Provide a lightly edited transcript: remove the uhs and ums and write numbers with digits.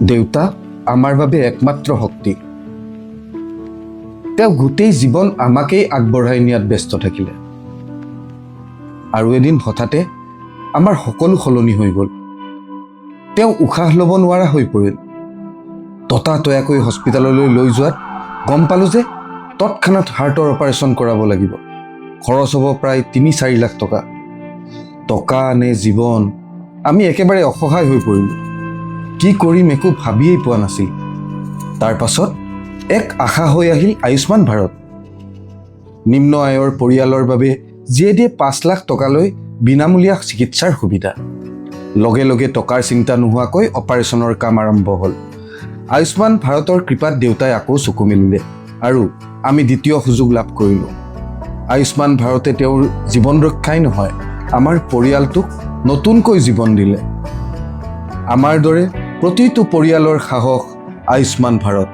দেউতা আমাৰ বাবে একমাত্ৰ শক্তি। তেওঁ গোটেই জীৱন আমাকেই আগবঢ়াই নিয়াত ব্যস্ত থাকিলে। আৰু এদিন হঠাতে আমাৰ সকলো সলনি হৈ গ'ল। তেওঁ উশাহ ল'ব নোৱাৰা হৈ পৰিল। ততাতৈয়াকৈ হস্পিটেললৈ লৈ যোৱাত গম পালোঁ যে তৎক্ষণাত হাৰ্টৰ অপাৰেশ্যন কৰাব লাগিব। খৰচ হ'ব প্ৰায় ৩-৪ লাখ টকা। টকা নে জীৱন, আমি একেবাৰে অসহায় হৈ পৰিলোঁ। কি কৰিম একো ভাবিয়েই পোৱা নাছিল। তাৰ পাছত এক আশা হৈ আহিল আয়ুষ্মান ভাৰত। নিম্ন আয়ৰ পৰিয়ালৰ বাবে যিয়ে দিয়ে ৫ লাখ টকালৈ বিনামূলীয়া চিকিৎসাৰ সুবিধা। লগে লগে টকাৰ চিন্তা নোহোৱাকৈ অপাৰেশ্যনৰ কাম আৰম্ভ হ'ল। আয়ুষ্মান ভাৰতৰ কৃপাত দেউতাই আকৌ চকু মেলিলে আৰু আমি দ্বিতীয় সুযোগ লাভ কৰিলোঁ। আয়ুষ্মান ভাৰতে তেওঁৰ জীৱন ৰক্ষাই নহয়, আমাৰ পৰিয়ালটোক নতুনকৈ জীৱন দিলে। আমাৰ দৰে প্ৰতিটো পৰিয়ালৰ সাহস আয়ুষ্মান ভাৰত।